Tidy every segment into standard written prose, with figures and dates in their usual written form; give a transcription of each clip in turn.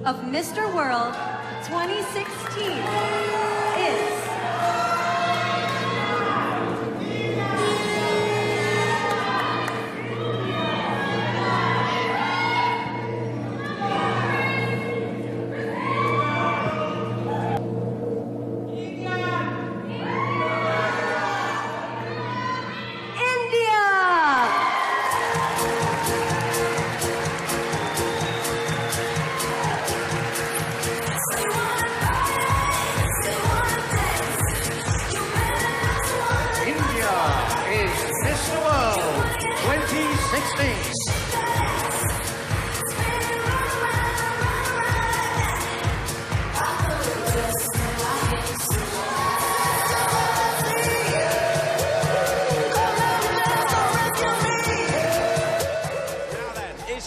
of Mr. World 2016 is...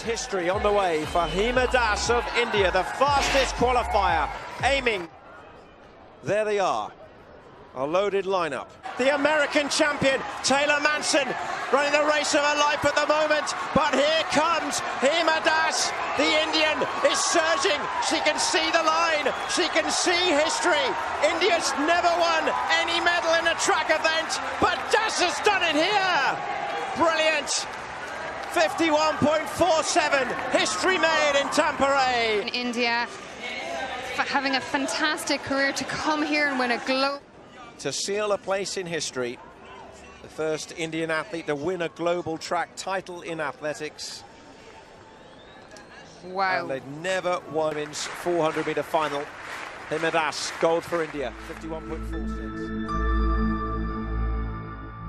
History on the way for Hima of India, the fastest qualifier, aiming. There they are, a loaded lineup. The American champion, Taylor Manson, running the race of her life at the moment, but here comes Hima. The Indian is surging. She can see the line. She can see history. India's never won any medal in a track event, but Das has done it here. Brilliant. 51.47, history made in Tampere. In India, having a fantastic career, to come here and win a global... To seal a place in history, the first Indian athlete to win a global track title in athletics. Wow. And they'd never won in 400-meter final. Hima Das, gold for India, 51.46.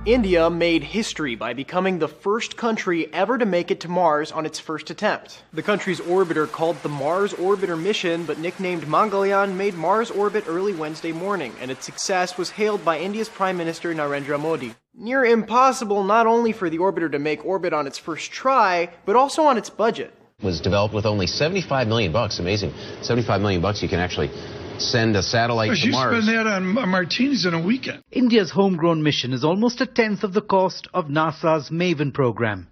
India made history by becoming the first country ever to make it to Mars on its first attempt. The country's orbiter, called the Mars Orbiter Mission but nicknamed Mangalyaan, made Mars orbit early Wednesday morning, and its success was hailed by India's Prime Minister Narendra Modi. Near impossible not only for the orbiter to make orbit on its first try, but also on its budget. Was developed with only $75 million. Amazing. $75 million you can actually send a satellite to Mars. You spend that on martinis in a weekend. India's homegrown mission is almost a tenth of the cost of NASA's MAVEN program.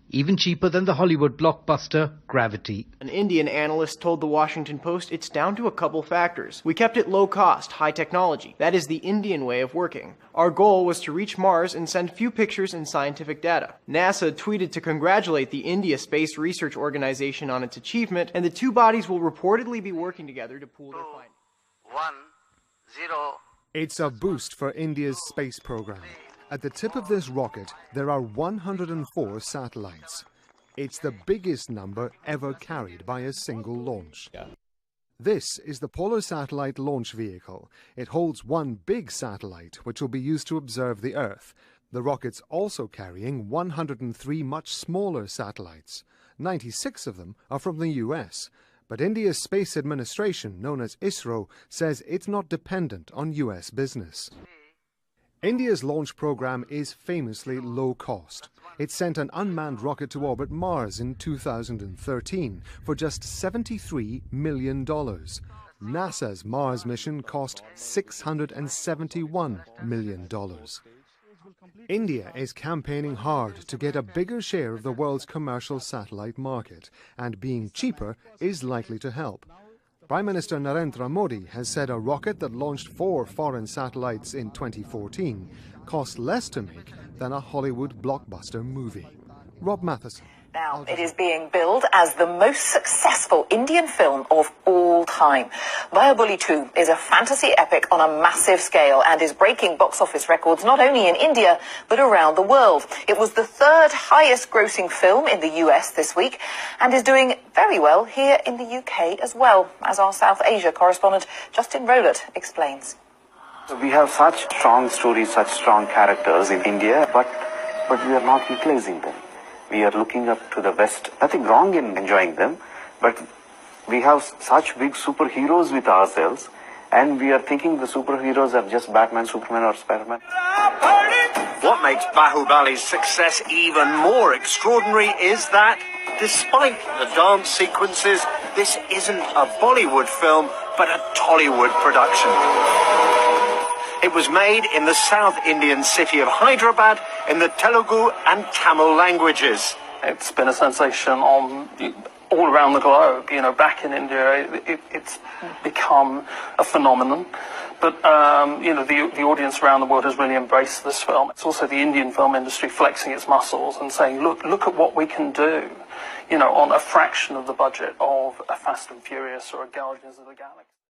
Even cheaper than the Hollywood blockbuster Gravity. An Indian analyst told the Washington Post it's down to a couple factors. We kept it low cost, high technology. That is the Indian way of working. Our goal was to reach Mars and send few pictures and scientific data. NASA tweeted to congratulate the India Space Research Organization on its achievement, and the two bodies will reportedly be working together to pool their findings. 1, 0. It's a boost for India's space program. At the tip of this rocket, there are 104 satellites. It's the biggest number ever carried by a single launch. This is the Polar Satellite Launch Vehicle. It holds one big satellite, which will be used to observe the Earth. The rocket's also carrying 103 much smaller satellites. 96 of them are from the US. But India's Space Administration, known as ISRO, says it's not dependent on US business. India's launch program is famously low cost. It sent an unmanned rocket to orbit Mars in 2013 for just $73 million. NASA's Mars mission cost $671 million. India is campaigning hard to get a bigger share of the world's commercial satellite market, and being cheaper is likely to help. Prime Minister Narendra Modi has said a rocket that launched 4 foreign satellites in 2014 cost less to make than a Hollywood blockbuster movie. Rob Matheson. Now, it is being billed as the most successful Indian film of all time. Bahubali 2 is a fantasy epic on a massive scale and is breaking box office records not only in India, but around the world. It was the 3rd highest grossing film in the US this week and is doing very well here in the UK as well, as our South Asia correspondent Justin Rowlett explains. We have such strong stories, such strong characters in India, but we are not utilizing them. We are looking up to the West. Nothing wrong in enjoying them, but we have such big superheroes with ourselves, and we are thinking the superheroes are just Batman, Superman, or Spider-Man. What makes Bahubali's success even more extraordinary is that, despite the dance sequences, this isn't a Bollywood film, but a Tollywood production. It was made in the South Indian city of Hyderabad in the Telugu and Tamil languages. It's been a sensation on all around the globe. You know, back in India, it's become a phenomenon. But, you know, the audience around the world has really embraced this film. It's also the Indian film industry flexing its muscles and saying, look at what we can do, you know, on a fraction of the budget of a Fast and Furious or a Guardians of the Galaxy.